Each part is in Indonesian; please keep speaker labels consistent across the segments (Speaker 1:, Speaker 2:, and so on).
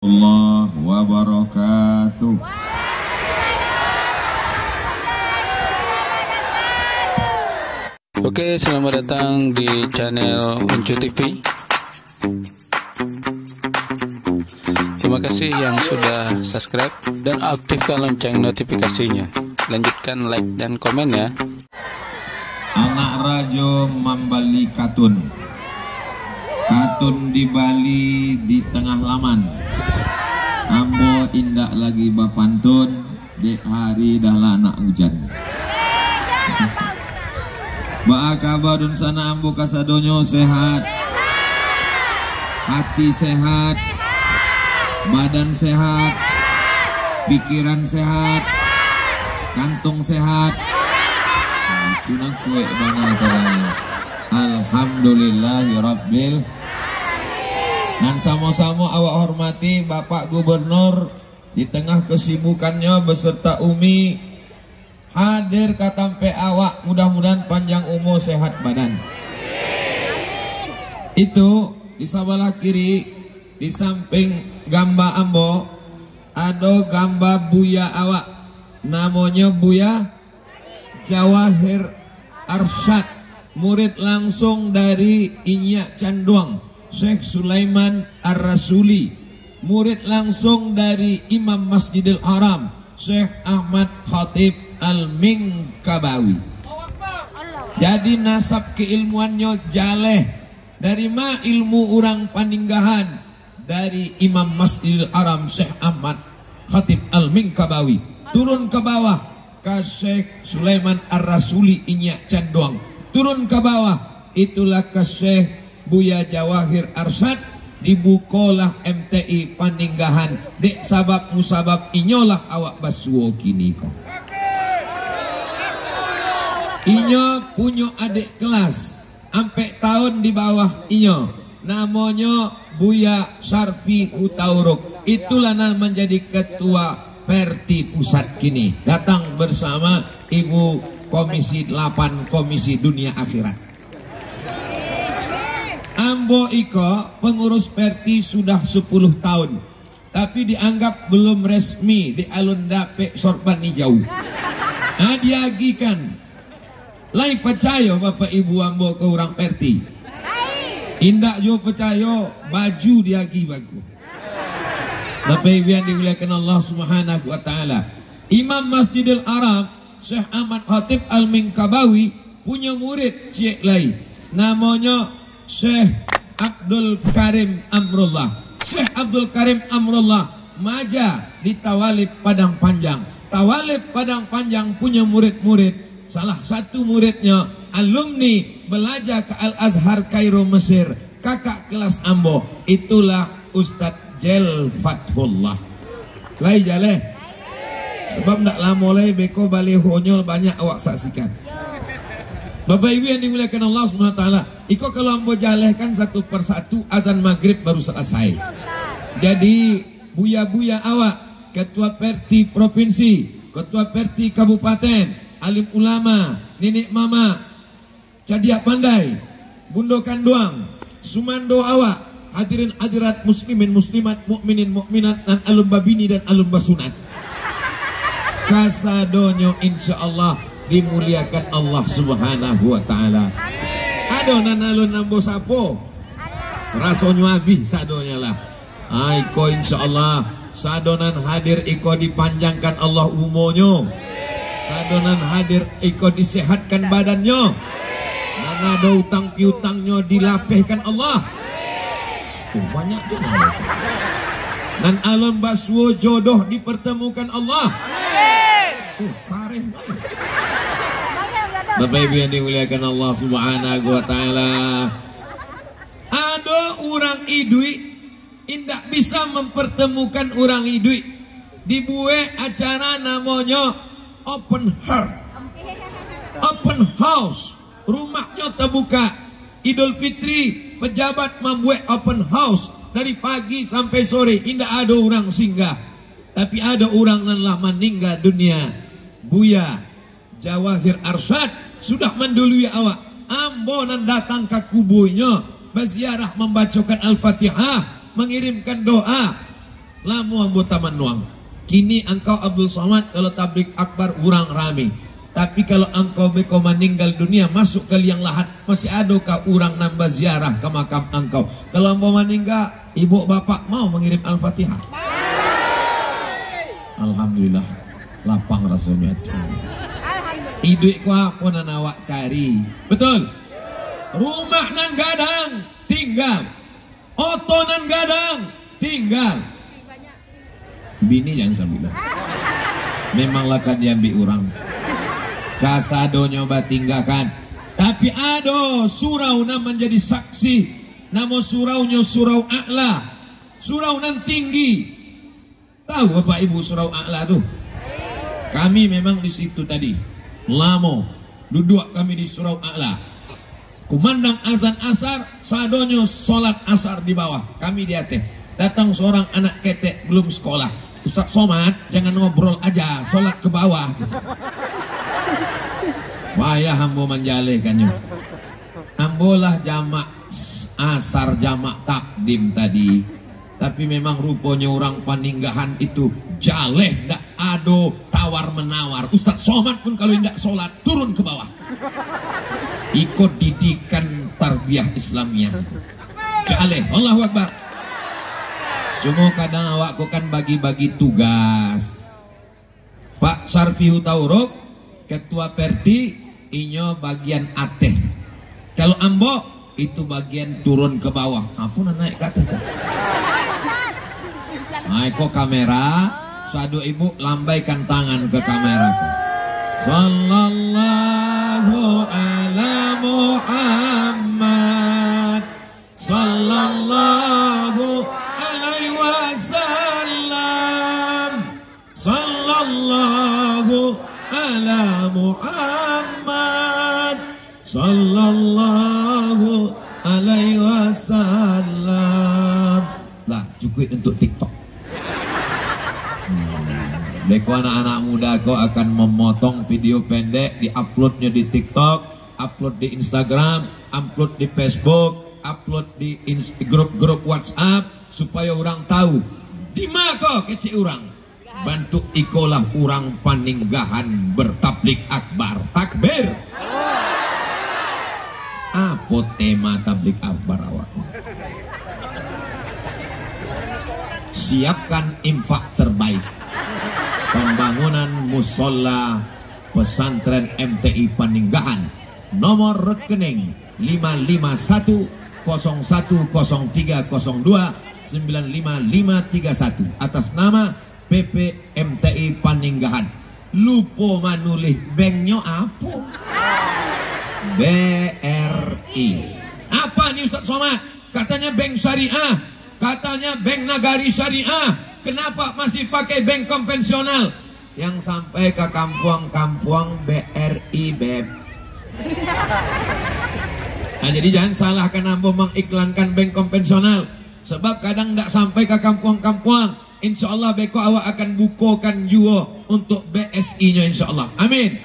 Speaker 1: Allah wabarakatuh.
Speaker 2: Oke, selamat datang di channel Uncu TV. Terima kasih yang sudah subscribe dan aktifkan lonceng notifikasinya. Lanjutkan like dan komen ya.
Speaker 1: Anak rajo membali katun di Bali di tengah laman. Ambo indak lagi bapantun di hari dah anak hujan. Ba'a kabarun sana ambo kasadonyo sehat, hati sehat, badan sehat, pikiran sehat, kantong sehat. Tunang kue mana caranya? Alhamdulillahirabbil. Dan sama-sama awak hormati Bapak Gubernur di tengah kesibukannya beserta Umi hadir katampe awak, mudah-mudahan panjang umur sehat badan. Itu di sebelah kiri di samping gambar ambo ada gambar Buya awak, namanya Buya Jawahir Arsyad, murid langsung dari Inyak Canduang Syekh Sulaiman Ar-Rasuli, murid langsung dari Imam Masjidil Haram Syekh Ahmad Khatib Al-Minkabawi. Jadi nasab keilmuannya jaleh. Dari ma ilmu orang paninggahan? Dari Imam Masjidil Haram Syekh Ahmad Khatib Al-Minkabawi. Turun ke bawah ke Syekh Sulaiman Ar-Rasuli Inyak Canduang. Turun ke bawah itulah ke Syekh Buya Jawahir Arsyad. Dibukolah MTI Paninggahan. Dek sabab musabab inyolah awak basuo kini kok. Inyo punya adik kelas sampai tahun di bawah inyo, namanya Buya Sarfi Hutauruk. Itulah yang menjadi ketua Perti Pusat kini, datang bersama Ibu Komisi 8 Komisi Dunia Akhirat. Ambo iko pengurus Perti sudah 10 tahun, tapi dianggap belum resmi di alun dapek sorban hijau. Diagikan lai percaya Bapak Ibu ambo ke orang Perti. Indak jo percaya baju diagi bagu. Bapak Ibu yang dimuliakan Allah Subhanahu wa taala. Imam Masjidil Haram Syekh Ahmad Khatib Al-Minkabawi punya murid cik lai, namanya Syekh Abdul Karim Amrullah. Syekh Abdul Karim Amrullah maja di Tawalib Padang Panjang. Tawalib Padang Panjang punya murid-murid. Salah satu muridnya alumni belajar ke Al-Azhar Kairo Mesir, kakak kelas ambo. Itulah Ustadz Jel Fathullah. Lai jaleh. Sebab ndak lama lagi beko balihonyo banyak awak saksikan. Bapak Ibu yang dimuliakan Allah SWT, iko kalau ambo jalehkan satu persatu azan maghrib baru selesai. Jadi buya-buya awak, ketua Perti Provinsi, ketua Perti Kabupaten, alim ulama, nenek mama, cadiak pandai, bundo kanduang, sumando awak, hadirin hadirat muslimin muslimat, mukminin mukminat, dan alum babini dan alum basunat. Kasadonyo insyaallah dimuliakan Allah Subhanahu wa taala. Adonan alun nambo sapo rasonyo abih sadonya lah. Iko insyaallah sadonan hadir iko dipanjangkan Allah umonyo. Sadonan hadir iko disehatkan badannya. Dan ada utang piutangnya dilapehkan Allah. Banyak tuh. Dan alun baswo jodoh dipertemukan Allah. Kareh baik. Bapak Ibu yang dimuliakan Allah Subhanahu wa taala. Ada orang idui indak bisa mempertemukan orang idui. Dibuat acara namanya open heart, open house. Rumahnya terbuka. Idul Fitri pejabat membuat open house dari pagi sampai sore. Indak ada orang singgah. Tapi ada orang yang telah meninggal dunia. Buya Jawahir Arsyad sudah mendului awak. Ambo nan datang ke kubunya berziarah, membacakan Al-Fatihah, mengirimkan doa. lamu anggota manuang. Kini engkau Abdul Somad kalau tablik akbar urang rame. Tapi kalau engkau beko meninggal dunia masuk ke liang lahat, masih ada kah urang nambah ziarah ke makam engkau? Kalau engkau meninggal, ibu bapak mau mengirim Al-Fatihah? Alhamdulillah, lapang rasanya. Iduk ku apa nan awak cari? Betul. Rumah nan gadang tinggal, oto nan gadang tinggal. Bini jangan sambil. Memanglah kan diambil orang. Kasado nyoba tinggalkan. Tapi ado surau nan menjadi saksi. Namo suraunya surau a'la. Surau nan tinggi. Tahu Bapak Ibu surau a'la tuh? Kami memang di situ tadi. Lamo. Duduk kami di surau a'la. Kumandang azan asar, sadonyo sholat asar di bawah. Kami di atas. Datang seorang anak ketek belum sekolah. Ustaz Somad, jangan ngobrol aja, sholat ke bawah. Wayah ambo menjalehkannya. Ambolah jamak asar, jamak takdim tadi. Tapi memang rupanya orang paninggahan itu jaleh, ndak ado tawar menawar. Ustaz Somad pun kalau tidak sholat turun ke bawah. Ikut didikan tarbiyah Islamiyah. Jaleh, Allahu Akbar. Cuma kadang awakku kan bagi-bagi tugas. Pak Sarfihu Tauruk, Ketua Perti, inyo bagian ateh. Kalau ambo itu bagian turun ke bawah. Apa naik ke atas? Naik kok kamera, sadu ibu lambaikan tangan ke kamera. Sallallahu ala Muhammad. Sallallahu alaihi wasallam. Sallallahu ala Muhammad. Sallallahu alaihi wasallam. Lah cukup untuk TikTok. Beko anak-anak muda kau akan memotong video pendek, diuploadnya di TikTok, upload di Instagram, upload di Facebook, upload di grup-grup WhatsApp supaya orang tahu di mana kau kecil orang. Bantu ikolah orang paninggahan bertablik akbar. Takbir. Apa tema tablik akbar awak? Siapkan infak terbaik. Pembangunan musola pesantren MTI Paninggahan. Nomor rekening 551010302955531 atas nama PP MTI Paninggahan. Lupa manulih banknya apa? BRI. Apa nih Ustaz Somad? Katanya bank syariah, katanya bank nagari syariah. Kenapa masih pakai bank konvensional? Yang sampai ke kampung-kampung BRI BEP. Nah, jadi jangan salahkan ambo mengiklankan bank konvensional. Sebab kadang tidak sampai ke kampung-kampung. Insya Allah beko awak akan bukukan juga untuk BSI-nya insya Allah. Amin.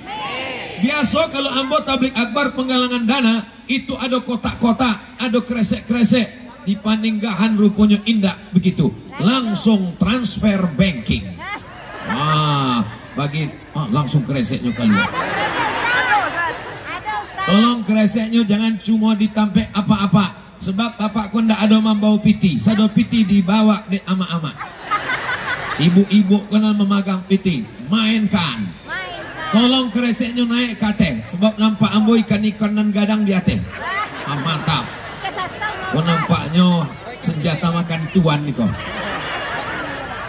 Speaker 1: Biasa kalau ambo tablik akbar penggalangan dana itu ada kotak-kotak, ada kresek-kresek. Di Paninggahan rupanya indah begitu, langsung transfer banking. Langsung kreseknya keluar. Tolong kreseknya jangan cuma ditampek apa-apa. Sebab bapak ku ndak ada membawa piti. Sado piti dibawa di ama-ama. Ibu-ibu kenal memegang piti, mainkan. Tolong kreseknya naik ke atas. Sebab nampak ambo ikan-ikan dan gadang di atas. Mantap. Kau nampaknya senjata makan tuan nih kau.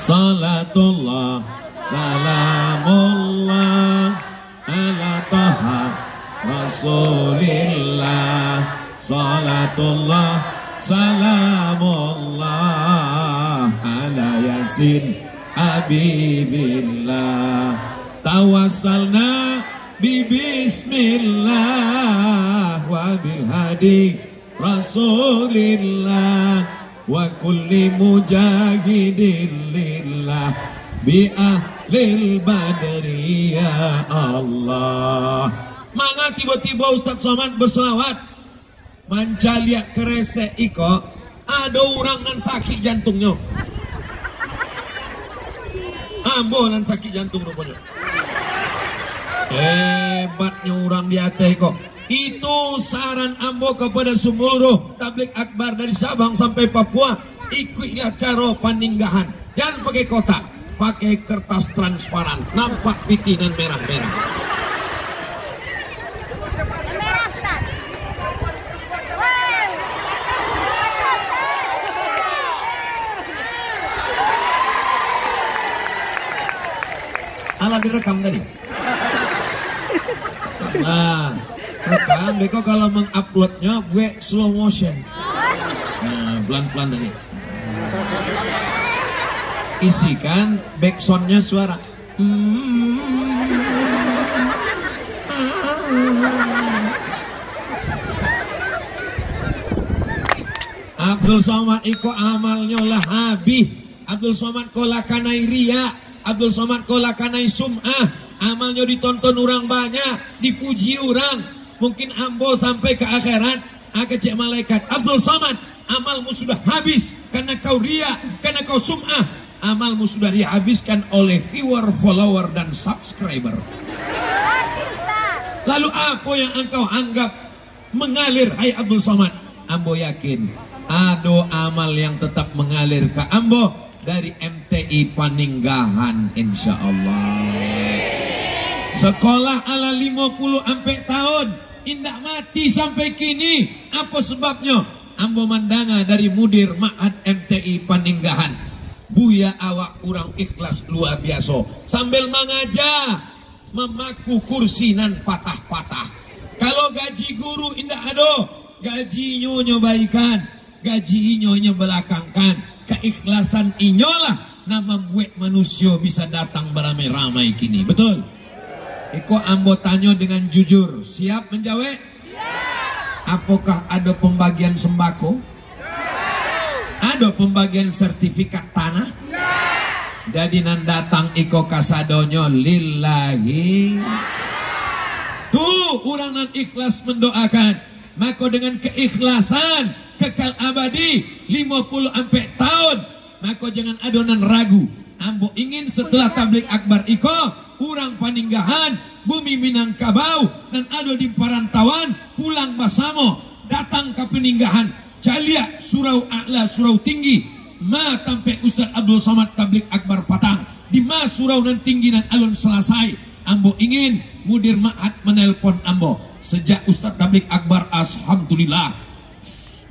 Speaker 1: Salatullah, salamullah, ala taha rasulillah. Salatullah, salamullah, ala yasin habibillah. Tawassalna bi bismillah wa bil hadi Rasulillah wa kulli mujahidin lillah bi ahlil badri ya Allah. Mangga tiba-tiba Ustaz Somad berselawat mancaliak keresek iko ada orang yang sakit jantungnya. Ambo nan sakit jantung rupanya. Hebatnya orang di atas kok. Itu saran ambo kepada seluruh tablik akbar dari Sabang sampai Papua. Ikutlah cara paninggahan. Jangan pakai kotak, pakai kertas transparan, nampak pitinan merah-merah. Alah direkam tadi. Nah, rekam. Beko kalau menguploadnya gue slow motion. Nah, pelan-pelan tadi. Isikan backsoundnya suara. Abdul Somad iko amalnya lah habis. Abdul Somad kola kanai ria. Abdul Somad kola kanai sum'ah. Amalnya ditonton orang banyak, dipuji orang. Mungkin ambo sampai ke akhirat akan cek malaikat, Abdul Somad, amalmu sudah habis karena kau ria, karena kau sum'ah. Amalmu sudah dihabiskan oleh viewer, follower dan subscriber. Lalu apa yang engkau anggap mengalir, hai Abdul Somad? Ambo yakin ada amal yang tetap mengalir ke ambo dari MTI Paninggahan, insya Allah. Sekolah ala 50 sampai tahun, indak mati sampai kini. Apa sebabnya? Ambo mandanga dari mudir Ma'had MTI Paninggahan. Buya awak kurang ikhlas luar biasa. Sambil mengajar, memaku kursi nan patah-patah. Kalau gaji guru indak ada, gaji nyonya baikan, gaji nyonya belakangkan. Keikhlasan inyolah nama membuat manusia bisa datang beramai-ramai kini. Betul? Iko ambo tanya dengan jujur, siap menjawab? Siap. Apakah ada pembagian sembako? Ada pembagian sertifikat tanah? Jadi nan datang iko kasadonyo lillahi. Tuh orang nan ikhlas mendoakan. Maka dengan keikhlasan kekal abadi 50 sampai tahun. Maka jangan adonan ragu. Ambo ingin setelah tablik akbar iko, urang Paninggahan, bumi Minangkabau, dan ada di perantauan, pulang basamo, datang ke Paninggahan, calia surau a'la, surau tinggi, ma tampe Ustaz Abdul Somad tablik akbar patang, di ma surau nan tinggi dan alun selesai. Ambo ingin mudir ma'had menelpon ambo, sejak Ustaz tablik akbar, alhamdulillah,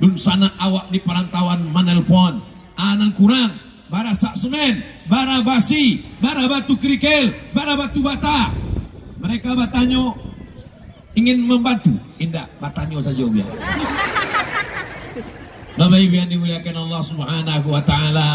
Speaker 1: dun sana awak di perantauan menelpon, anan kurang, bara sak semen, bara basi, bara batu kerikil, bara batu bata. Mereka batanyo ingin membantu, indah batanyo saja biar. Bapak Ibu yang dimuliakan Allah Subhanahu wa taala.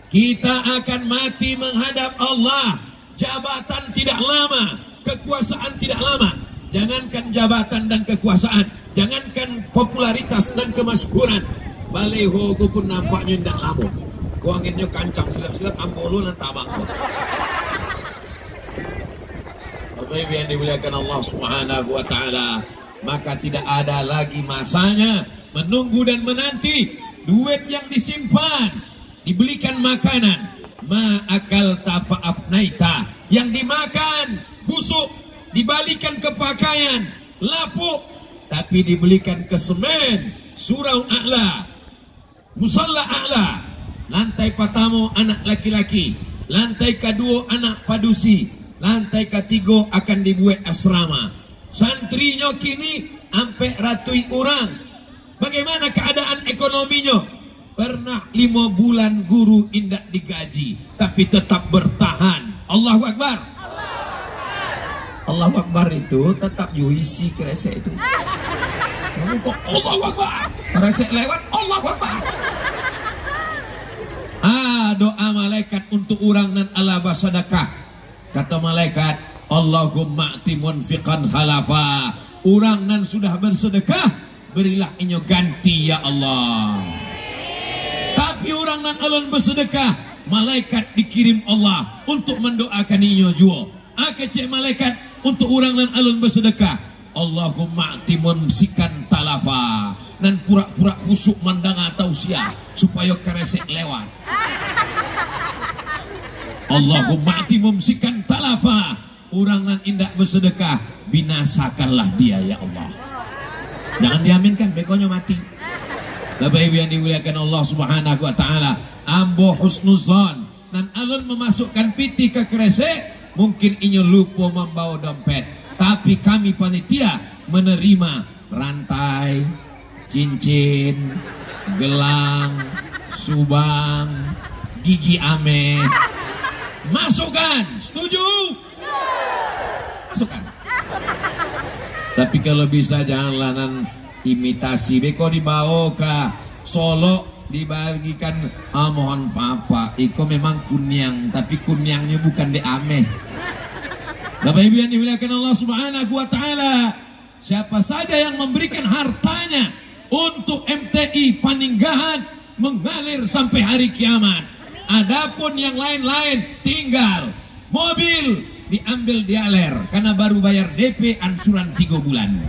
Speaker 1: Kita akan mati menghadap Allah. Jabatan tidak lama, kekuasaan tidak lama. Jangankan jabatan dan kekuasaan, jangankan popularitas dan kemasyhuran. Baleho pun nampaknya tidak lama. Kau anginnya kancang silap-silap ambolo dan tabang. Bapak Ibu yang dimuliakan Allah Subhanahu wa taala, maka tidak ada lagi masanya menunggu dan menanti duit yang disimpan, dibelikan makanan, ma akal tafa'afnaita, yang dimakan busuk, dibalikan ke pakaian lapuk, tapi dibelikan ke semen, surau a'la, musalla a'la. Lantai pertama anak laki-laki, lantai kedua anak padusi, lantai ketiga akan dibuat asrama. Santrinya kini sampai ratui orang. Bagaimana keadaan ekonominya? Pernah 5 bulan guru indak digaji, tapi tetap bertahan. Allahu Akbar. Allahu Akbar itu tetap juisi kresek itu. Kamu kok Allahu Akbar? Kresek lewat Allahu Akbar. Doa malaikat untuk orang nan ala basadakah. Kata malaikat, Allahumma atimun fiqan khalafa. Orang nan sudah bersedekah, berilah inyo ganti ya Allah. Tapi orang nan alon bersedekah, malaikat dikirim Allah untuk mendoakan inyo jua. Cek malaikat untuk orang nan alon bersedekah, Allahumma atimun sikan talafa. Nan pura-pura khusuk mandang atau sia supaya keresek lewat. Allahumma ati mumsikan talafa, orang nan indak bersedekah binasakanlah dia ya Allah. Jangan diaminkan, bekonya mati. Bapak Ibu yang dimuliakan Allah Subhanahu wa taala, ambo husnuzon nan alun memasukkan piti ke kresek, mungkin inyo lupa membawa dompet, tapi kami panitia menerima rantai, cincin, gelang, subang, gigi ame. Masukkan, setuju? Masukkan. Tapi kalau bisa janganlah nan imitasi. Beko dibawa ke Solo dibagikan, mohon papa, iko memang kunyang, tapi kunyangnya bukan di ameh. Bapak Ibu yang dimuliakan Allah Subhanahu wa taala, siapa saja yang memberikan hartanya untuk MTI Paninggahan mengalir sampai hari kiamat. Adapun yang lain-lain tinggal mobil diambil dialer karena baru bayar DP ansuran 3 bulan.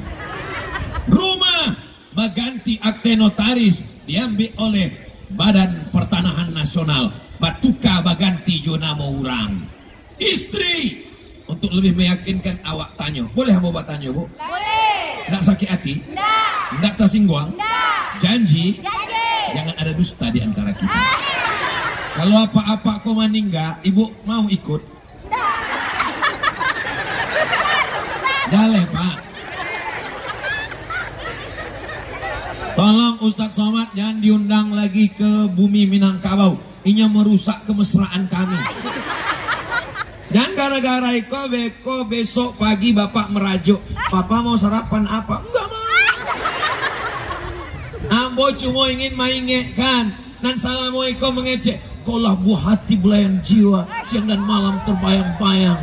Speaker 1: Rumah baganti akte notaris diambil oleh Badan Pertanahan Nasional, batuka baganti jona mau urang. Istri, untuk lebih meyakinkan awak tanya, boleh hamba buat tanya bu? Boleh. Nggak sakit hati? Nggak tersinggung? Janji? Jangan ada dusta di antara kita. Kalau apa-apa kau meninggal, ibu mau ikut? Boleh pak. Tolong Ustadz Somad jangan diundang lagi ke bumi Minangkabau. Ini merusak kemesraan kami. Dan gara-gara beko besok pagi bapak merajuk, papa mau sarapan apa? Enggak mau. Ambo cuma ingin maingekan. Dan salamu iko mengecek. Kaulah buah hati belayan jiwa, siang dan malam terbayang-bayang.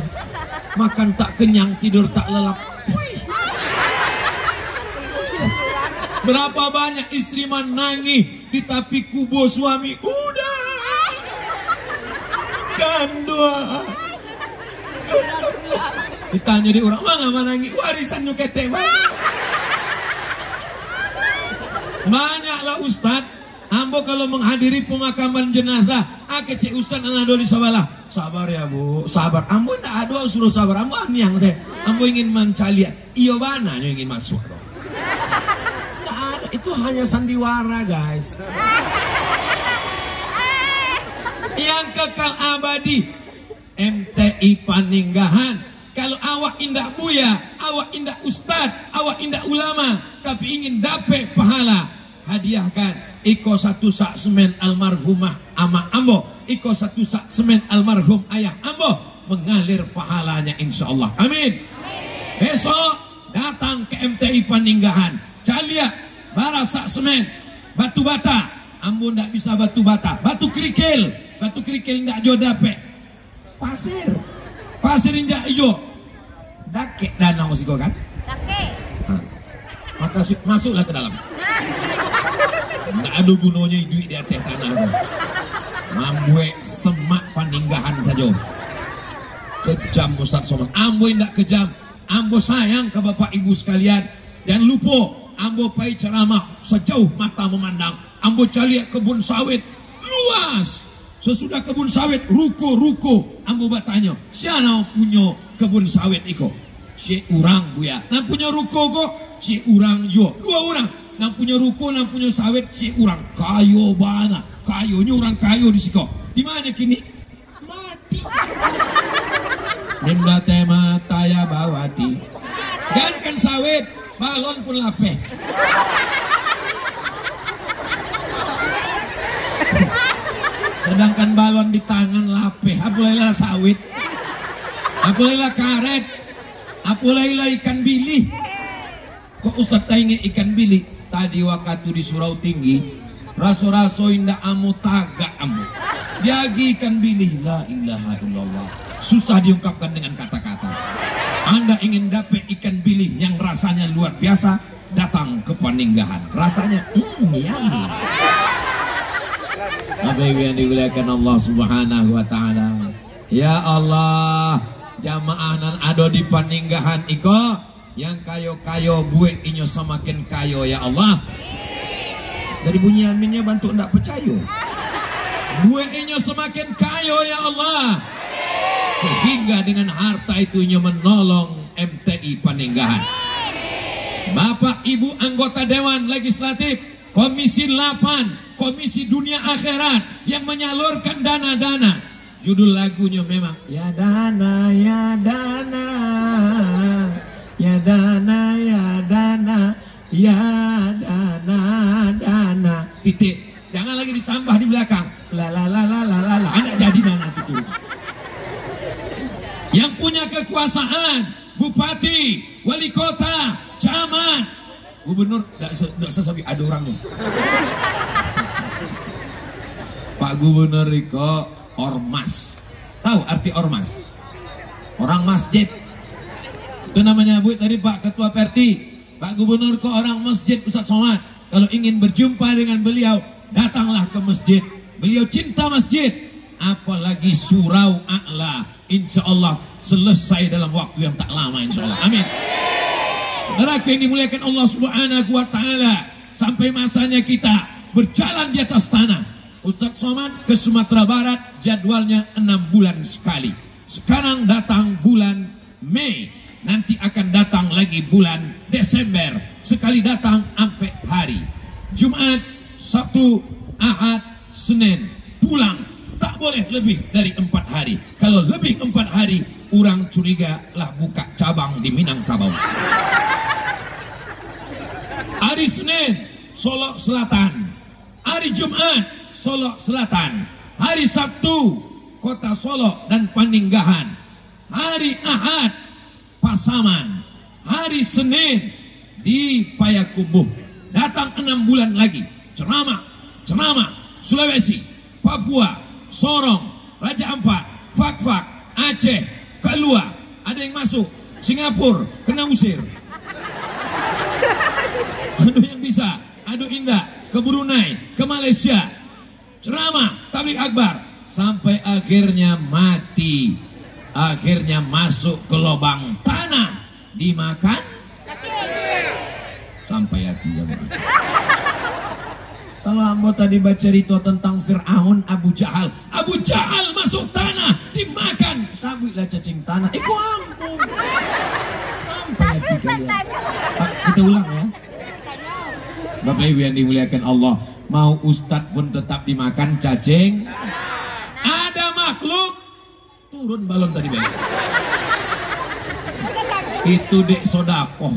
Speaker 1: Makan tak kenyang, tidur tak lelap. Berapa banyak istri menangis di tapi kubu suami. Udah gandua. Ditanya di orang, mana menangis warisan nyukete. Banyaklah Ustadz. Ambo kalau menghadiri pemakaman jenazah, cek Ustadz anado di sebelah. Sabar ya bu, sabar. Ambo ndak ada suruh sabar. Ambo yang saya. Ambo ingin mencari. Iyo bana ingin masuk. Ndak ada. Itu hanya sandiwara guys. Yang kekal abadi MTI Paninggahan. Kalau awak indah buya, awak indah ustadz, awak indah ulama, tapi ingin dapat pahala, hadiahkan iko 1 sak semen almarhumah ama ambo, iko 1 sak semen almarhum ayah ambo, mengalir pahalanya insyaallah. Amin. Besok datang ke MTI Paninggahan, calia bara sak semen, batu bata, ambo ndak bisa batu bata, batu kerikil ndak jo dape, pasir ndak jo, dake danau siko kan? Dake. Maka masuklah ke dalam. Nggak ada gunanya duit di atas tanah. Mambuek semak Paninggahan saja. Kejam Ustadz Somad. Ambo tidak kejam. Ambo sayang ke bapak ibu sekalian. Dan lupa ambo pai ceramah sejauh mata memandang. Ambo caliak kebun sawit luas. Sesudah kebun sawit ruko. Ambo bertanya, siapa punya kebun sawit iko? Si urang buya. Nah punya ruko kok? Si urang jo. 2 orang. Nang punya ruko, nang punya sawit, si orang kayo bana, kayonya orang kayo di siko. Di mana kini? Mati. Nimda tema taya bawati. Gankan sawit, balon pun lapeh. Sedangkan balon di tangan lapeh, apulailah sawit, apulailah karet, apulailah ikan bili. Kok Ustaz tainge ikan bili? Tadi waktu di Surau Tinggi, raso-raso indah amu tagak amu. Diagi ikan bilih, la ilaha illallah. Susah diungkapkan dengan kata-kata. Anda ingin dapat ikan bilih yang rasanya luar biasa, datang ke Paninggahan. Rasanya, yummy. Apa yang dimuliakan Allah Subhanahu wa taala. Ya Allah, jamaah nan ado di Paninggahan iko, yang kayo-kayo buek inyo semakin kayo ya Allah. Dari bunyi aminnya bantu ndak percaya. Buek inyo semakin kayo ya Allah. sehingga dengan harta itunya menolong MTI Panenggahan. Bapak Ibu anggota Dewan Legislatif Komisi 8 Komisi Dunia Akhirat yang menyalurkan dana-dana, judul lagunya memang ya dana ya dana ya dana ya dana ya dana dana titik, jangan lagi disambah di belakang la la la la la la, anak jadi dana itu. Yang punya kekuasaan bupati, wali kota, camat, gubernur, tidak sesabi ada orangnya. Pak Gubernur Riko ormas, tahu arti ormas? Orang masjid. Itu namanya Bu tadi Pak Ketua Perti. Pak Gubernur kok orang masjid Ustaz Somad. Kalau ingin berjumpa dengan beliau, datanglah ke masjid. Beliau cinta masjid. Apalagi surau a'la, insya Allah selesai dalam waktu yang tak lama, insya Allah. Amin. Saudaraku yang dimuliakan Allah Subhanahu wa Ta'ala, sampai masanya kita berjalan di atas tanah. Ustaz Somad ke Sumatera Barat jadwalnya 6 bulan sekali. Sekarang datang bulan Mei, nanti akan datang lagi bulan Desember. Sekali datang sampai hari Jumat, Sabtu, Ahad, Senin, pulang. Tak boleh lebih dari 4 hari. Kalau lebih 4 hari, orang curiga lah buka cabang di Minangkabau. Hari Senin, Solok Selatan. Hari Jumat, Solok Selatan. Hari Sabtu, Kota Solok dan Paninggahan. Hari Ahad, Pasaman. Hari Senin, di Payakumbuh. Datang 6 bulan lagi. Ceramah, Sulawesi, Papua, Sorong, Raja Ampat, Fak-Fak, Aceh, keluar. Ada yang masuk, Singapura, kena usir. Aduh yang bisa, aduh indah, ke Brunei, ke Malaysia. Ceramah, tabligh akbar, sampai akhirnya mati. Akhirnya masuk ke lubang tanah, dimakan sampai hati ya. Kalau ambo tadi baca cerita tentang Fir'aun, Abu Jahal masuk tanah, dimakan, sabuklah cacing tanah. Iku ampun. Sampai hati kalian. Kita ulang ya. Bapak Ibu yang dimuliakan Allah, mau ustadz pun tetap dimakan cacing. Ada makhluk turun balon tadi banyak. Itu dek sodakoh.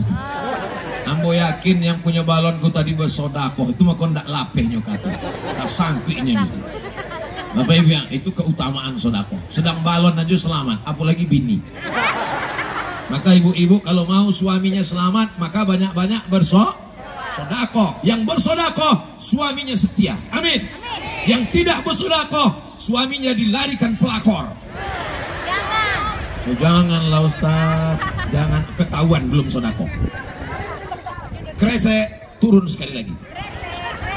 Speaker 1: Ambo yakin yang punya balonku tadi bersodakoh itu mah kondak lapehnya kata. Tak sangkiknya gitu. Bapak Ibu yang itu keutamaan sodakoh. Sedang balon aja selamat, apalagi bini. Maka ibu-ibu kalau mau suaminya selamat, maka banyak-banyak bersodakoh. Yang bersodakoh suaminya setia. Amin. Yang tidak bersodakoh suaminya dilarikan pelakor. Janganlah Ustaz, jangan ketahuan belum sodakoh. Kresek turun sekali lagi.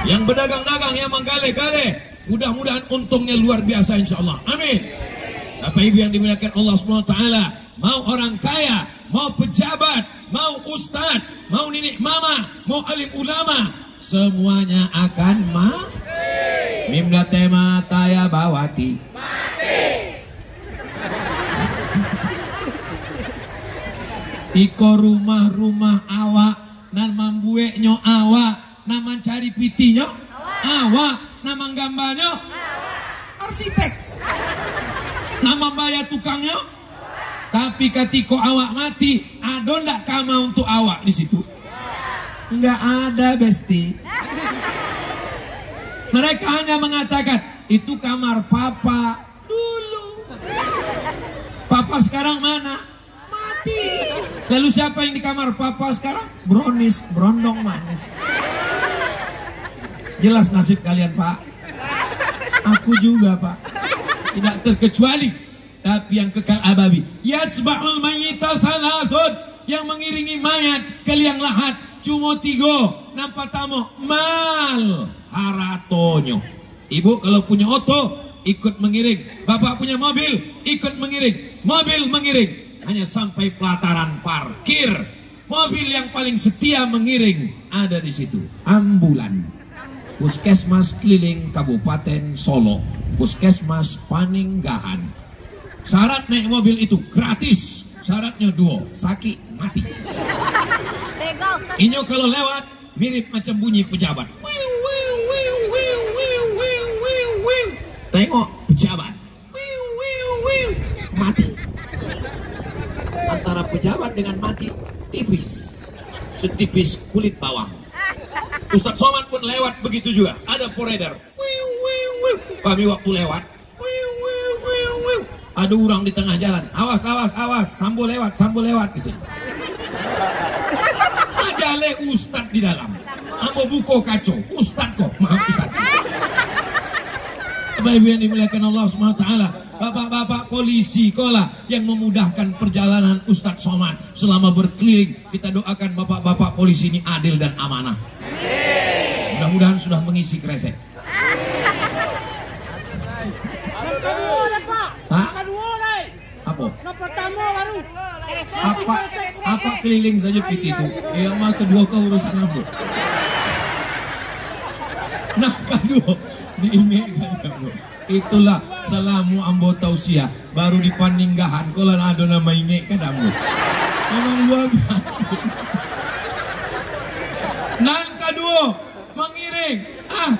Speaker 1: Yang berdagang-dagang, yang menggale-gale, mudah-mudahan untungnya luar biasa insya Allah. Amin. Bapak Ibu yang dimuliakan Allah SWT, mau orang kaya, mau pejabat, mau ustad, mau nenek mama, mau alim ulama, semuanya akan mati. Mimda tema taya bawati mati. Iko rumah-rumah awak nan mambuek nyo awak, nama cari piti nyo awak, nama gambar nyo arsitek, nama bayar tukang nyo. Tapi ketika awak mati, ada ndak kamar untuk awak di situ? Enggak ada, besti. Mereka hanya mengatakan itu kamar papa dulu. Papa sekarang mana? Mati. Lalu siapa yang di kamar papa sekarang? Bronis, brondong manis. Jelas nasib kalian, Pak. Aku juga, Pak. Tidak terkecuali. Tapi yang kekal abadi. Yatsba'ul mayyita salasun. Yang mengiringi mayat ke liang lahat. Cuma 3. Nampak tamu. Mal haratonyo. Ibu kalau punya oto, ikut mengiring. Bapak punya mobil, ikut mengiring. Mobil mengiring. Hanya sampai pelataran parkir, mobil yang paling setia mengiring ada di situ. Ambulan. Puskesmas keliling Kabupaten Solo, Puskesmas Paninggahan. Syarat naik mobil itu gratis. Syaratnya dua, sakit mati. Inyo kalau lewat mirip macam bunyi pejabat. Tengok pejabat. Mati. Antara pejabat dengan mati tipis. Setipis kulit bawang. Ustadz Somad pun lewat begitu juga. Ada poredar. Kami waktu lewat, ada orang di tengah jalan. Awas, awas, awas. Sambo lewat gitu. Ajale Ustadz di dalam. Ambo buko kacau. Ustadz kok, maaf Ustadz. Bapak Ibu yang dimuliakan Allah SWT, bapak-bapak polisi kola yang memudahkan perjalanan Ustadz Somad selama berkeliling. Kita doakan bapak-bapak polisi ini adil dan amanah. Mudah-mudahan sudah mengisi kresek. Apa? Apa keliling saja piti itu? Yang mah kedua kau urusan ambo. Nah kedua diingatkan ambo. Itulah salamu ambo tausiah. Baru di paninggahan kalau ada nama ingatkan ambo. Memang luar biasa. Nan kedua mengiring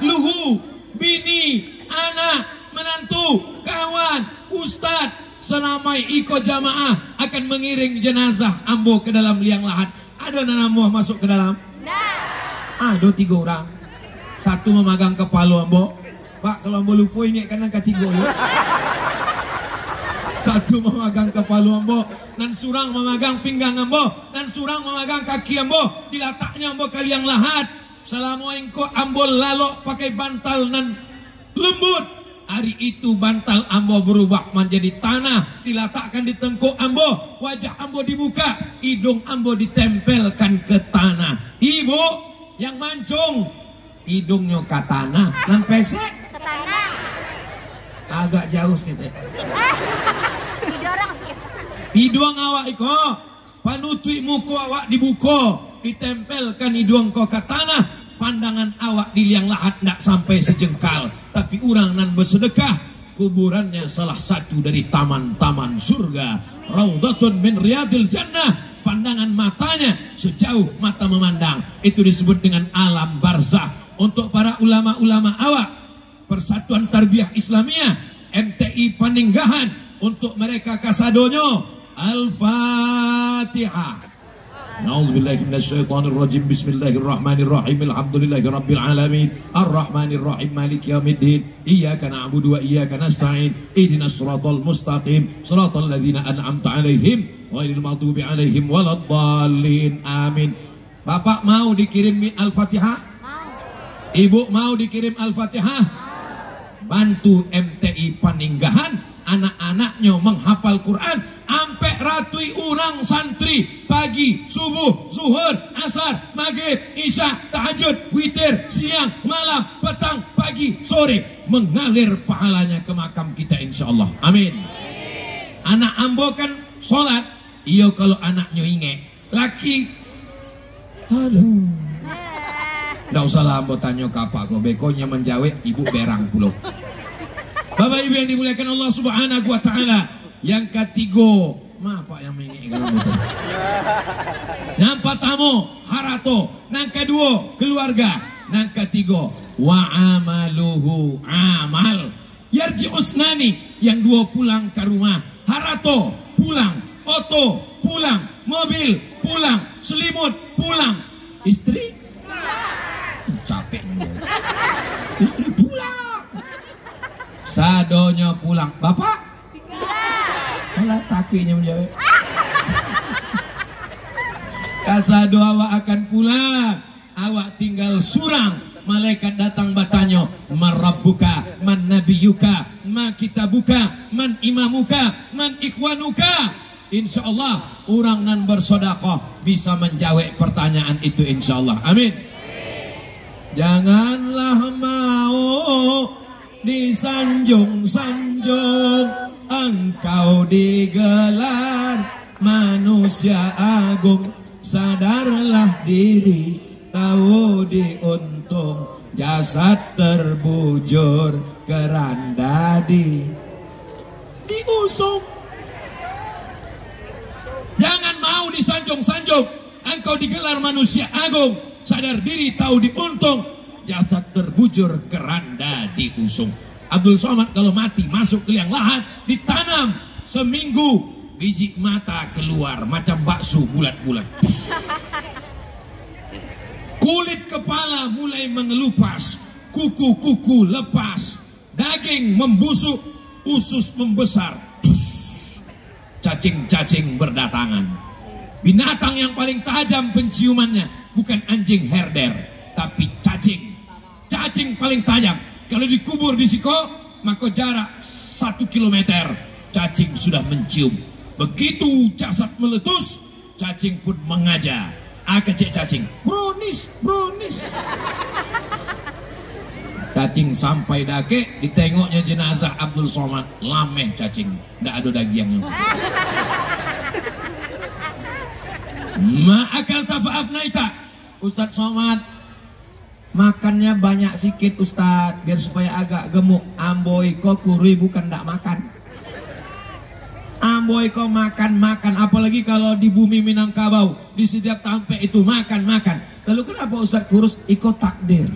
Speaker 1: luhu, bini, anak, menantu, kawan, ustadz senamai iko jamaah akan mengiring jenazah ambo ke dalam liang lahat. Ada nanamu masuk ke dalam? Ada 3 orang. Satu memegang kepala ambo. Pak, kalau ambo lupa ini kan angka 3 ya. Satu memegang kepala ambo, dan surang memegang pinggang ambo, dan surang memegang kaki ambo. Diletaknya ambo ke liang lahat. Assalamualaikum ambo lalok pakai bantal nan lembut. Hari itu bantal ambo berubah menjadi tanah, diletakkan di tengkuk ambo, wajah ambo dibuka, hidung ambo ditempelkan ke tanah. Ibu yang mancung, hidungnya ke tanah, dan pesek ke tanah. Agak jauh sedikit. Hidung awak iko, panutui muka awak dibuka, ditempelkan hidung kau ke tanah. Pandangan awak di liang lahat tidak sampai sejengkal, tapi orang nan bersedekah, kuburannya salah satu dari taman-taman surga, raudhatun min riyadil jannah. Pandangan matanya sejauh mata memandang, itu disebut dengan alam barzah. Untuk para ulama-ulama awak Persatuan Tarbiyah Islamiyah MTI Paninggahan, untuk mereka kasadonyo Al-Fatihah. Nauzubillahi minasyaitonirrajim. Bismillahirrahmanirrahim. Alhamdulillahirabbil alamin. Arrahmanirrahim. Maliki yaumiddin. Iyyaka na'budu wa iyyaka nasta'in. Ihdinas shiratal mustaqim. Shiratal ladzina an'amta 'alaihim ghairil maghdubi 'alaihim waladdallin. Amin. Bapak mau dikirim Al-Fatihah? Mau. Ibu mau dikirim Al-Fatihah? Bantu MTI Paninggahan anak-anaknya menghafal Quran sampai ratui orang santri pagi, subuh, zuhur, asar, maghrib, isya, tahajud, witir, siang, malam, petang, pagi, sore, mengalir pahalanya ke makam kita insyaallah. Amin. Anak ambo kan sholat, iyo kalau anaknya inge laki, aduh, nggak usah lah ambo tanya kapak kok bekonya menjawab ibu berang pulau. Bapak Ibu yang dimuliakan Allah Subhanahu wa taala, yang ketiga, apa yang ini yang pertama harato, yang kedua keluarga, yang ketiga wa amaluhu amal. Yarji usnani, yang 2 pulang ke rumah. Harato pulang, oto pulang, mobil pulang, selimut pulang, istri capek, istri pulang, sadonya pulang, bapak alah takinya menjawab. Kasado awak akan pulang, awak tinggal surang. Malaikat datang batanya, man rabbuka, man nabiyuka, ma kitabuka, man imamuka, man ikhwanuka. Insyaallah orang nan bersedekah bisa menjawab pertanyaan itu insyaallah. Amin. Janganlah mau disanjung-sanjung, engkau digelar manusia agung. Sadarlah diri, tahu diuntung, jasad terbujur keranda di. diusung. Jangan mau disanjung-sanjung. Engkau digelar manusia agung, sadar diri tahu diuntung, jasad terbujur keranda diusung. Abdul Somad kalau mati masuk ke liang lahat, ditanam seminggu, biji mata keluar macam bakso bulat-bulat. Kulit kepala mulai mengelupas, kuku-kuku lepas, daging membusuk, usus membesar, cacing-cacing berdatangan. Binatang yang paling tajam penciumannya bukan anjing herder, tapi cacing. Cacing paling tajam. Kalau dikubur di siko, maka jarak 1 kilometer cacing sudah mencium. Begitu jasad meletus, cacing pun mengajak. Kecik cacing, bronis, bronis. Cacing sampai dake, ditengoknya jenazah Abdul Somad, lameh cacing, ndak ada dagingnya. Ma'akal tafa'af naita. Ustadz Somad, makannya banyak sikit Ustadz, biar supaya agak gemuk. Amboi ko kurui bukan ndak makan. Amboi ko makan-makan, apalagi kalau di bumi Minangkabau, di setiap tampe itu makan-makan. Lalu kenapa Ustadz kurus? Iko takdir.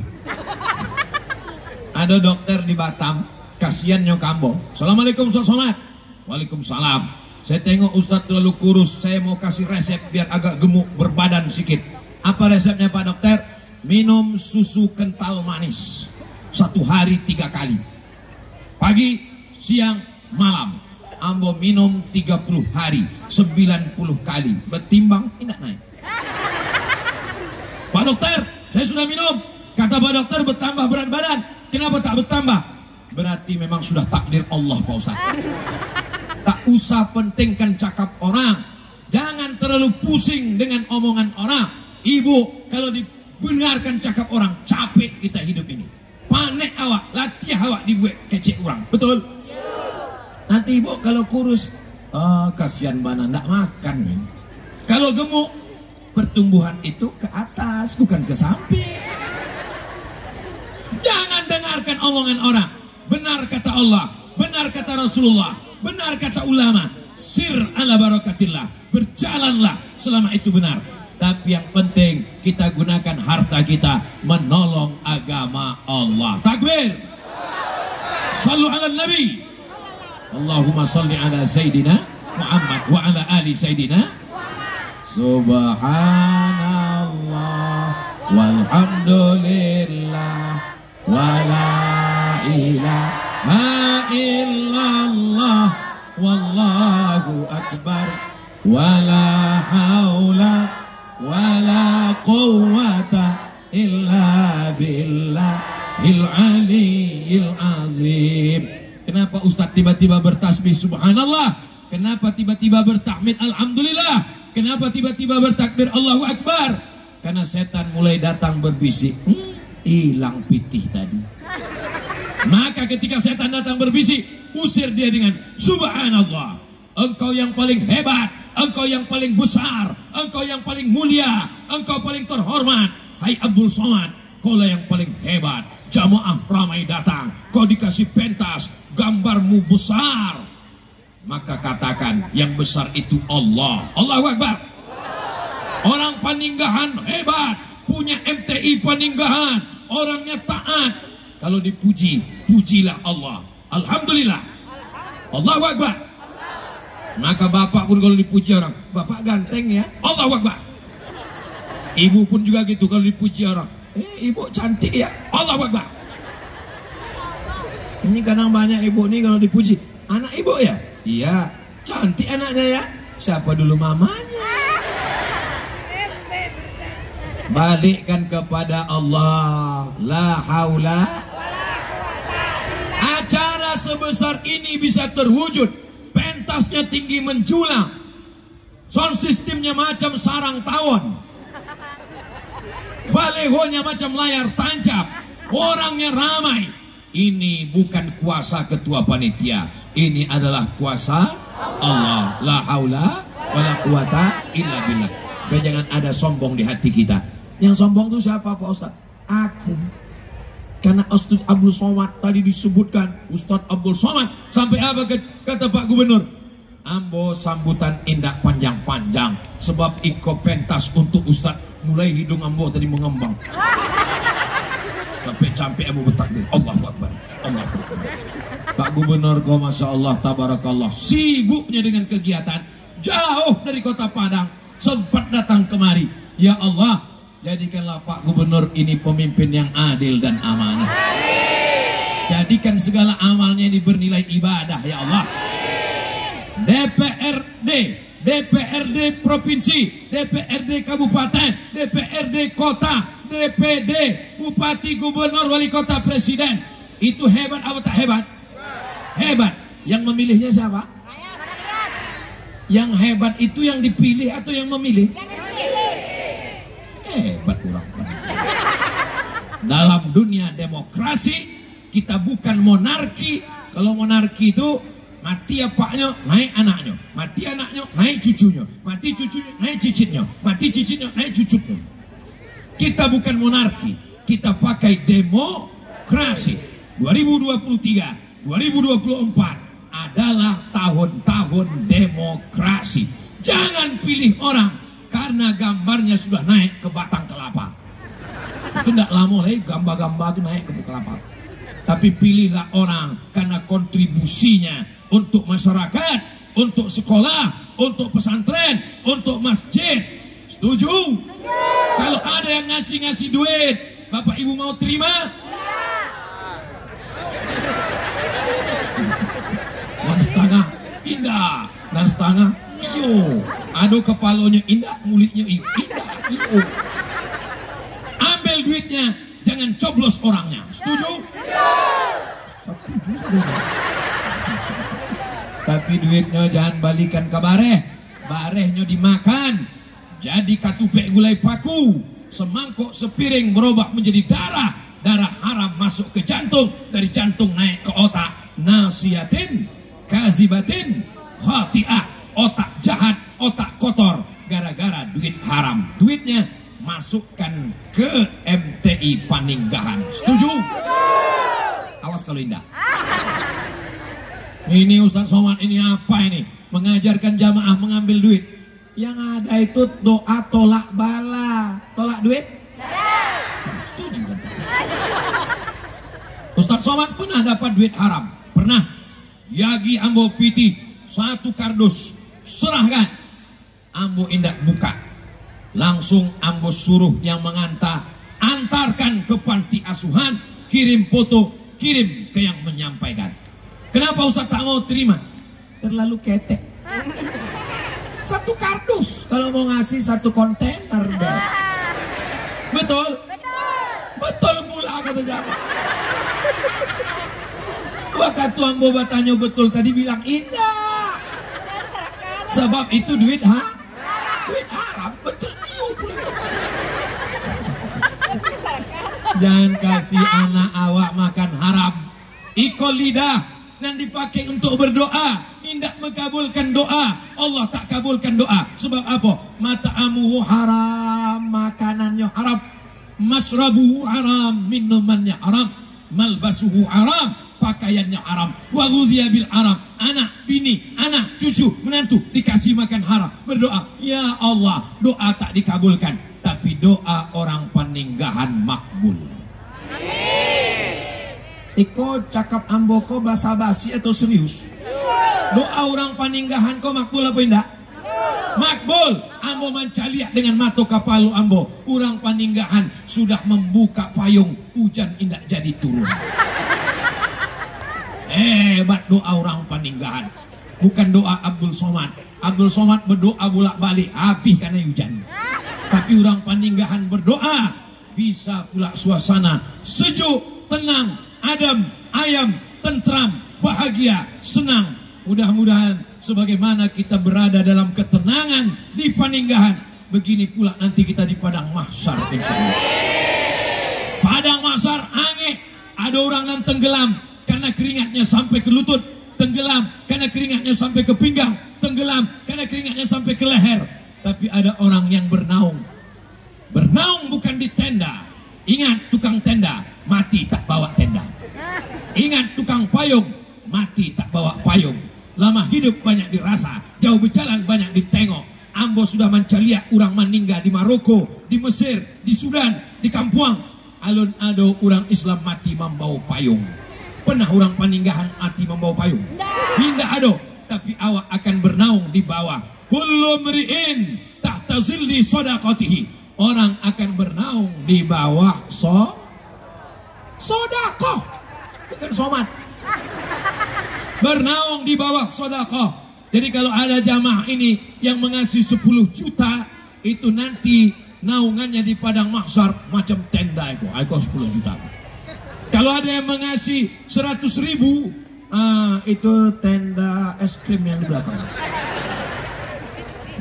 Speaker 1: Ada dokter di Batam, kasihan nyokambo. Assalamualaikum Ustadz Somad. Waalaikumsalam. Saya tengok Ustadz terlalu kurus, saya mau kasih resep biar agak gemuk, berbadan sedikit. Apa resepnya Pak Dokter? Minum susu kental manis 1 hari 3 kali, pagi, siang, malam. Ambo minum 30 hari 90 kali, bertimbang tidak naik. Pak Dokter, saya sudah minum. Kata Pak Dokter bertambah berat badan. Kenapa tak bertambah? Berarti memang sudah takdir Allah Pak Ustadz. Tak usah pentingkan cakap orang. Jangan terlalu pusing dengan omongan orang. Ibu, kalau dibenarkan cakap orang, capek kita hidup ini. Panek awak, latih awak dibuat kecek orang. Betul? Nanti ibu kalau kurus, kasihan bana, ndak makan. Kalau gemuk, pertumbuhan itu ke atas, bukan ke samping. Jangan dengarkan omongan orang. Benar kata Allah, benar kata Rasulullah, benar kata ulama. Sir ala barakatillah, berjalanlah selama itu benar. Tapi yang penting kita gunakan harta kita menolong agama Allah. Takbir. Sallu ala Nabi. Allahumma salli ala Sayyidina Muhammad wa ala ali Sayyidina. Subhanallah walhamdulillah wa la ilaha illallah wallahu akbar wa la haula wa la quwwata illa billahil aliyyil azim. Kenapa Ustadz tiba-tiba bertasbih subhanallah? Kenapa tiba-tiba bertahmid alhamdulillah? Kenapa tiba-tiba bertakbir Allahu akbar? Karena setan mulai datang berbisik, hilang pitih tadi. Maka ketika setan datang berbisik, usir dia dengan subhanallah. Engkau yang paling hebat, engkau yang paling besar, engkau yang paling mulia, engkau paling terhormat. Hai Abdul Somad, kaulah yang paling hebat. Jamaah ramai datang, kau dikasih pentas, gambarmu besar. Maka katakan yang besar itu Allah. Allahu Akbar. Orang Paninggahan hebat, punya MTI Paninggahan, orangnya taat. Kalau dipuji, pujilah Allah. Alhamdulillah. Allahu Akbar. Maka bapak pun kalau dipuji orang, bapak ganteng ya, Allahu Akbar. Ibu pun juga gitu, kalau dipuji orang, ibu cantik ya, Allahu Akbar. Ini kadang banyak ibu nih kalau dipuji, anak ibu ya, iya, cantik anaknya ya. Siapa dulu mamanya? Balikkan kepada Allah. La haula. Acara sebesar ini bisa terwujud, pentasnya tinggi menjulang, sound systemnya macam sarang tawon, balehonya macam layar tancap, orangnya ramai. Ini bukan kuasa ketua panitia, ini adalah kuasa Allah. La haula wala quwata illa billah. Supaya jangan ada sombong di hati kita. Yang sombong itu siapa Pak Ustaz? Aku. Karena Ustaz Abdul Somad tadi disebutkan, Ustaz Abdul Somad sampai apa Kata Pak Gubernur, ambo sambutan indah panjang-panjang sebab iko pentas untuk Ustadz. Mulai hidung ambo tadi mengembang. Sampai ambo bertakbir. Allahu Akbar. Allahu Akbar. Pak Gubernur kau Masya Allah tabarakallah sibuknya dengan kegiatan jauh dari kota Padang sempat datang kemari. Ya Allah, jadikanlah Pak Gubernur ini pemimpin yang adil dan amanah. Jadikan segala amalnya ini bernilai ibadah ya Allah. DPRD, DPRD provinsi, DPRD kabupaten, DPRD kota, DPD, bupati, gubernur, wali kota, presiden. Itu hebat atau tak hebat? Hebat. Yang memilihnya siapa? Yang hebat itu yang dipilih atau yang memilih? Hebat orang. Dalam dunia demokrasi kita bukan monarki. Kalau monarki itu mati apanya naik anaknya, mati anaknya naik cucunya, mati cucunya naik cicitnya, mati cicitnya naik cucunya. Kita bukan monarki, kita pakai demokrasi. 2023 2024 adalah tahun-tahun demokrasi. Jangan pilih orang karena gambarnya sudah naik ke batang kelapa. Itu tidak lama lagi gambar-gambar itu naik ke kelapa. Tapi pilihlah orang karena kontribusinya untuk masyarakat, untuk sekolah, untuk pesantren, untuk masjid. Setuju? Kalau ada yang ngasih duit, Bapak Ibu mau terima? Dan setengah indah, dan setengah iyo. Aduh kepalanya indah, mulutnya indah, iyo. Ambil duitnya, jangan coblos orangnya. Setuju? Setuju. Tapi duitnya jangan balikan ke bareh. Barehnya dimakan. Jadi katupek gulai paku. Semangkok sepiring berubah menjadi darah. Darah haram masuk ke jantung. Dari jantung naik ke otak. Nasiatin kazibatin khati'ah, otak jahat, otak kotor gara-gara duit haram. Duitnya masukkan ke MTI Paninggahan. Setuju? Awas kalau indah. Ini Ustaz Somad ini apa ini? Mengajarkan jamaah mengambil duit. Yang ada itu doa tolak bala. Tolak duit? Setuju kan? Ustaz Somad pernah dapat duit haram. Pernah. Yagi ambo pitih 1 kardus, serahkan. Ambo indak buka. Langsung ambo suruh yang mengantar, antarkan ke panti asuhan, kirim foto, kirim ke yang menyampaikan. Kenapa Ustaz tak mau terima? Terlalu ketek. 1 kardus kalau mau ngasih 1 kontainer deh. Betul? Betul pula kata jamaah. Waktu ambo batanya betul tadi bilang indah. Sebab itu duit duit haram. Betul pula. Jangan kasih anak awak makan haram. Iko lidah dan dipakai untuk berdoa. Indah mengabulkan doa. Allah tak kabulkan doa. Sebab apa? Mata'amuhu haram, makanannya haram. Masrabuhu haram, minumannya haram. Malbasuhu haram, pakaiannya haram. Wa ghudhiya bil haram. Anak, bini, anak, cucu, menantu dikasih makan haram. Berdoa, ya Allah, doa tak dikabulkan, tapi doa orang Paninggahan makbul. Amin. Iko cakap amboko basa-basi atau serius? Doa orang Paninggahan kau makbul apa indah? Makbul. Ambo mencaliak dengan mata kapalu ambo. Orang Paninggahan sudah membuka payung, hujan indah jadi turun. Hebat doa orang Paninggahan. Bukan doa Abdul Somad. Abdul Somad berdoa bolak-balik habis karena hujan. Tapi orang Paninggahan berdoa bisa pula suasana sejuk, tenang, adem, ayam, tentram, bahagia, senang. Mudah-mudahan sebagaimana kita berada dalam ketenangan di Paninggahan, begini pula nanti kita di Padang Mahsyar insyaallah. Padang Mahsyar angin, ada orang yang tenggelam karena keringatnya sampai ke lutut, tenggelam karena keringatnya sampai ke pinggang, tenggelam karena keringatnya sampai ke leher. Tapi ada orang yang bernaung. Bernaung bukan di tenda. Ingat tukang tenda, mati tak bawa tenda. Ingat tukang payung, mati tak bawa payung. lama hidup banyak dirasa, jauh berjalan banyak ditengok. Ambo sudah mencaliak orang meninggal di Maroko, di Mesir, di Sudan, di Kampuang. Alun ado orang Islam mati membawa payung. Pernah orang peninggahan mati membawa payung? Tidak ado, tapi awak akan bernaung di bawah. Kullu mri'in tahta zilli sadaqatihi. Orang akan bernaung di bawah sodakoh, bukan somat. Bernaung di bawah sodakoh. Jadi kalau ada jamaah ini yang mengasih 10 juta, itu nanti naungannya di padang mahsyar macam tenda itu 10 juta. Kalau ada yang mengasih 100.000, itu tenda es krim yang di belakang.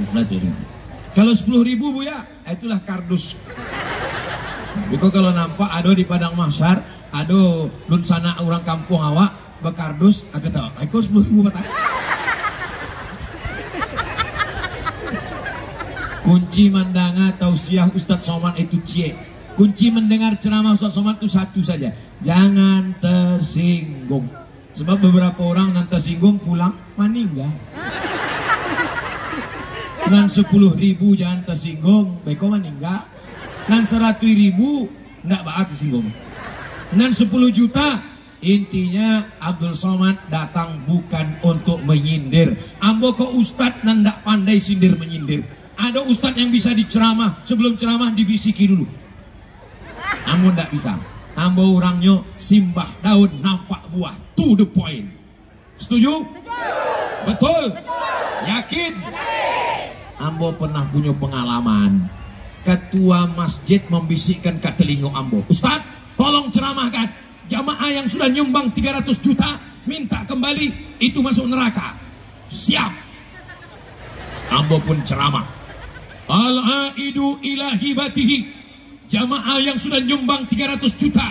Speaker 1: 100.000. Kalau 10.000 Bu ya, itulah kardus. Biko kalau nampak ada di padang mahsyar, ada dun sana orang kampung awak bekardus, aku tahu. Aku 10.000 batang. Kunci mandanga tausiah Ustadz Somad itu cie. Kunci mendengar ceramah Ustadz Somad itu satu saja. Jangan tersinggung. Sebab beberapa orang nanti tersinggung pulang meninggal. Dengan 10.000 jangan tersinggung, beko meninggal. Dengan 100.000 enggak bakal tersinggung. Dengan 10 juta, intinya Abdul Somad datang bukan untuk menyindir. Ambo kok Ustadz ndak pandai sindir menyindir. Ada Ustadz yang bisa diceramah, sebelum ceramah dibisiki dulu. Ambo ndak bisa. Ambo orangnya simbah daun nampak buah, to the point. Setuju? Betul? Yakin? Ambo pernah punya pengalaman. Ketua masjid membisikkan ke telinga Ambo, Ustadz tolong ceramahkan jamaah yang sudah nyumbang 300 juta minta kembali, itu masuk neraka. Siap. Ambo pun ceramah, al-aidu ila hibatihi. Jamaah yang sudah nyumbang 300 juta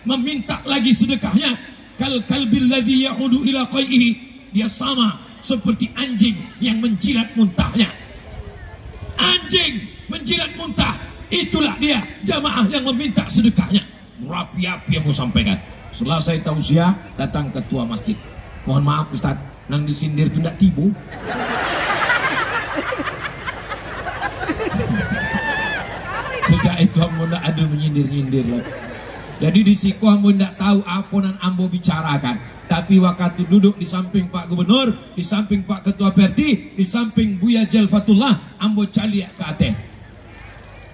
Speaker 1: meminta lagi sedekahnya, kal kalbil ladzi ya'udu ila qaihi. Dia sama seperti anjing yang menjilat muntahnya. Anjing menjilat muntah, itulah dia jamaah yang meminta sedekahnya. Berapi-api yang mau sampaikan. Selesai tausiah, datang ketua masjid. Mohon maaf Ustadz, nang disindir itu tidak tibu. Sejak itu ambo tidak ada menyindir-nyindir lagi. Jadi di siku ambo tidak tahu apa yang ambo bicarakan. Tapi waktu duduk di samping Pak Gubernur, di samping Pak Ketua Perti, di samping Buya Jalfatullah, ambo caliak ke atas.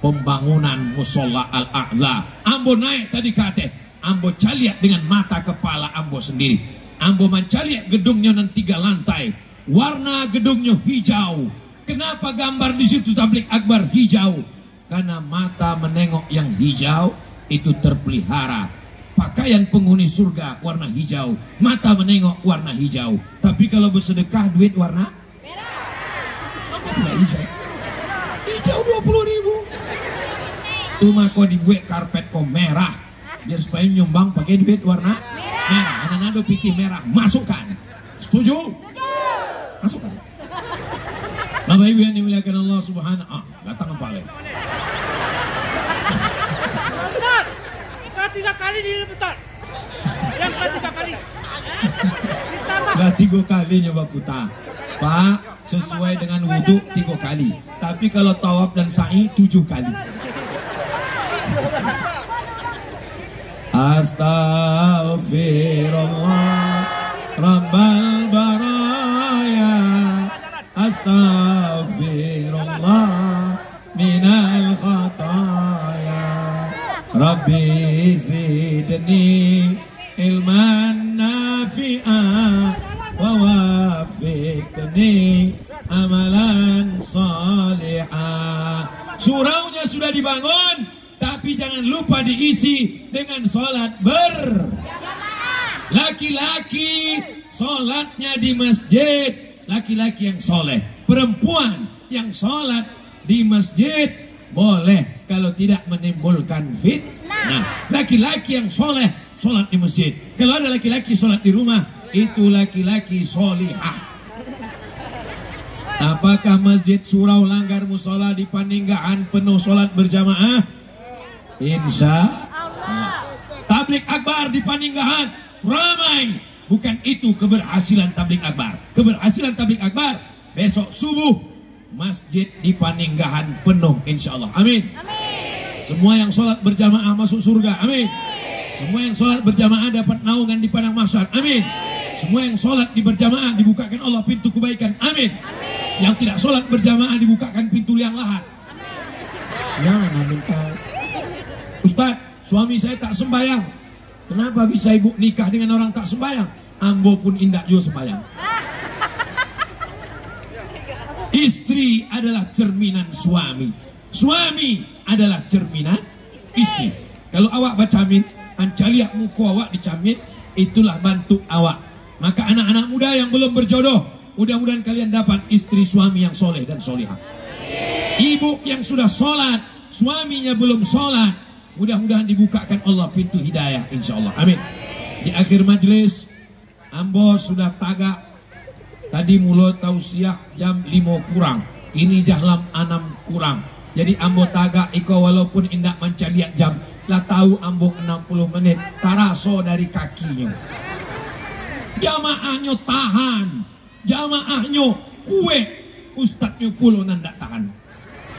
Speaker 1: Pembangunan musola al-a'la. Ambo naik tadi ke atas. Ambo caliak dengan mata kepala ambo sendiri. Ambo mencaliak gedungnya nan 3 lantai. Warna gedungnya hijau. Kenapa gambar di situ tablik akbar hijau? Karena mata menengok yang hijau itu terpelihara. Pakaian penghuni surga warna hijau, mata menengok warna hijau. Tapi kalau bersedekah duit warna merah. Apa pula hijau? Hijau 20.000. Tuh mah kau dibuat karpet kau merah, biar supaya nyumbang pakai duit warna merah. Anak-anak piti merah, masukkan. Setuju? Masukkan. Bapak Ibu yang dimuliakan Allah Subhanahu wa ta'ala, datang apa lagi?
Speaker 3: Kita 3 kali diputar. Yang ke 3 kali.
Speaker 1: Gak 3 kali nyoba putar. Pak, sesuai dengan wudhu 3 kali. Tapi kalau tawaf dan sa'i 7 kali. Astaghfirullah Rabbal baraya. Astaghfirullah minal khataya. Rabbi zidni ilman nafi'ah wa wafiqni amalan salihah. Suraunya sudah dibangun, tapi jangan lupa diisi dengan sholat berjamaah. Laki-laki sholatnya di masjid, laki-laki yang soleh. Perempuan yang sholat di masjid boleh kalau tidak menimbulkan fitnah. Laki-laki yang soleh sholat di masjid. Kalau ada laki-laki sholat di rumah, itu laki-laki solihah. Apakah masjid surau langgar musola di Paninggahan penuh sholat berjamaah? Insya Allah. Tablik akbar di Paninggahan ramai, Bukan itu keberhasilan tablik akbar. Keberhasilan tablik akbar besok subuh masjid di Paninggahan penuh insyaallah. Amin. Semua yang sholat berjamaah masuk surga. Amin. Semua yang sholat berjamaah dapat naungan di padang mahsyar. Amin. Semua yang sholat di berjamaah dibukakan Allah pintu kebaikan. Amin. Yang tidak sholat berjamaah dibukakan pintu liang lahat. Jangan amin. Ustaz, suami saya tak sembahyang. Kenapa bisa ibu nikah dengan orang tak sembahyang? Ambo pun indak yo sembahyang. Istri adalah cerminan suami. Suami adalah cerminan istri. Kalau awak bacamin, ancaliak muka awak dicamin, itulah bantu awak. Maka anak-anak muda yang belum berjodoh, mudah-mudahan kalian dapat istri suami yang soleh dan solihah. Ibu yang sudah sholat, suaminya belum sholat, mudah-mudahan dibukakan Allah pintu hidayah insyaallah. Amin. Di akhir majlis, ambo sudah tagak tadi mulut tausiah jam 5 kurang. Ini jam 6 kurang. Jadi ambo tagak iko walaupun indak mencaliak jam. Lah tahu ambo 60 menit taraso dari kakinya. Jamaahnya tahan. Jamaahnya kue. Ustadznya pulau nandak tahan.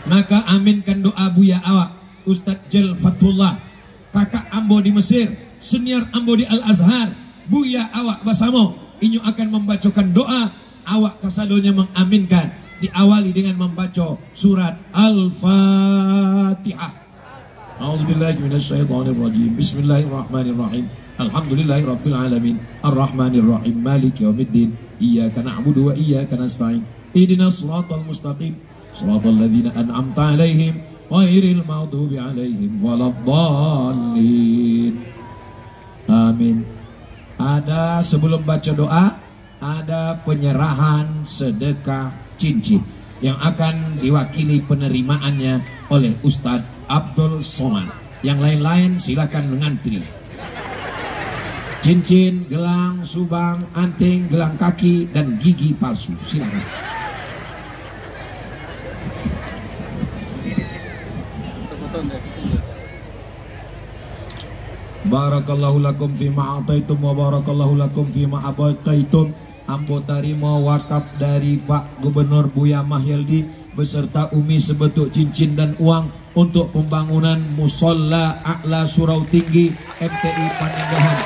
Speaker 1: Maka aminkan doa buya awak Ustadz Jel Fatullah, kakak ambo di Mesir, senior ambo di Al-Azhar, buya awak basamo. Inyo akan membacakan doa, awak kasadonya mengaminkan. Diawali dengan membaca surat Al-Fatihah. A'udzubillahi minasyaitonirrajim. Bismillahirrahmanirrahim. Alhamdulillahirabbil alamin. Arrahmanirrahim. Maliki yaumiddin. Iyyaka na'budu wa iyyaka nasta'in. Ihdinas shiratal mustaqim. Shiratal ladzina an'amta 'alaihim ghairil maghdubi 'alaihim waladdallin. Amin. Ada sebelum baca doa, ada penyerahan sedekah cincin yang akan diwakili penerimaannya oleh Ustadz Abdul Somad. Yang lain-lain silakan mengantri. Cincin, gelang, subang, anting, gelang kaki, dan gigi palsu. Silakan. Barakallahu lakum fima ataitum wa barakallahu lakum fima abaitum. Ambo tarima wakaf dari Pak Gubernur Buya Mahyeldi beserta Umi sebetuk cincin dan uang untuk pembangunan Musolla A'la Surau Tinggi MTI Paninggahan.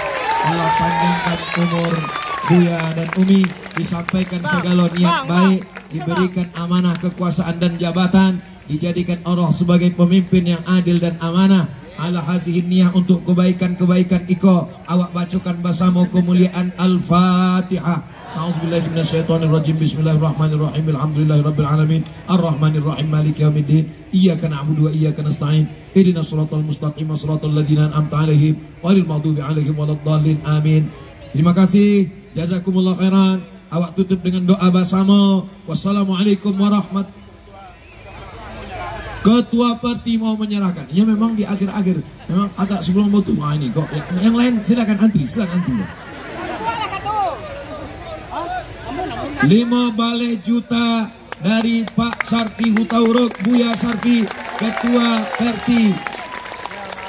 Speaker 1: Allah panjangkan umur Buya dan Umi, disampaikan segala niat baik, diberikan amanah kekuasaan dan jabatan, dijadikan Allah sebagai pemimpin yang adil dan amanah. Ala hazihin niyah untuk kebaikan-kebaikan iko awak bacakan bersama kemuliaan Al-Fatihah. A'udzubillahi minasyaitonirrajim. Bismillahirrahmanirrahim. Alhamdulillahirabbil alamin. Arrahmanirrahim. Maliki yaumiddin. Iyyaka na'budu wa iyyaka nasta'in. Ihdinas shiratal mustaqim. Shiratal ladzina an'amta 'alaihim ghairil maghdubi 'alaihim waladdallin. Amin. Terima kasih. Jazakumullah khairan. Awak tutup dengan doa bersama. Wassalamualaikum warahmatullahi. Ketua parti mau menyerahkan. Ya memang di akhir-akhir, memang agak sebelum butuh. Wah ini kok. Yang lain silakan antri, silakan antri. 5 balai juta dari Pak Sarpi Hutauruk, Buya Sarpi, Ketua Perti,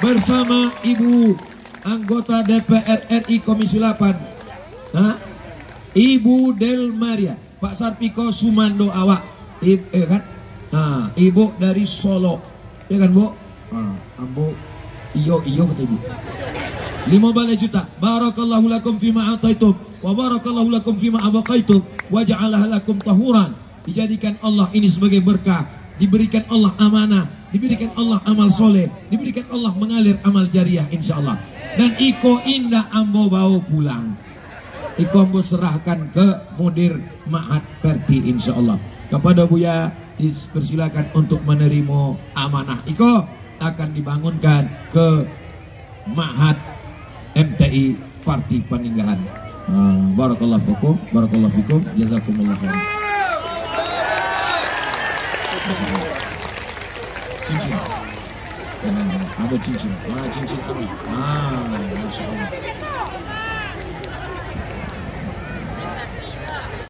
Speaker 1: bersama Ibu anggota DPR RI Komisi 8, Ibu Del Maria, Pak Sarpi ko Sumando awak, kan? Nah, Ibu dari Solo, ya kan Bu? Ambo, iyo kata Ibu. 5 balai juta. Barakallahu lakum fima ataitum wa barakallahu lakum fima abaqaitum wa ja'alaha lakum tahuran. Dijadikan Allah ini sebagai berkah, diberikan Allah amanah, diberikan Allah amal soleh, diberikan Allah mengalir amal jariah insyaallah. Dan iko indah ambo bawa pulang. Iko ambo serahkan ke mudir Ma'had Perti insyaallah. Kepada Buya dipersilakan untuk menerima amanah. Iko akan dibangunkan ke Ma'had MTI Parti Paninggahan. Barakallahu fikum, barakallahu fikum, jazakumullah khairan. Cincin. Ada cincin. Cincin apa? Masya Allah.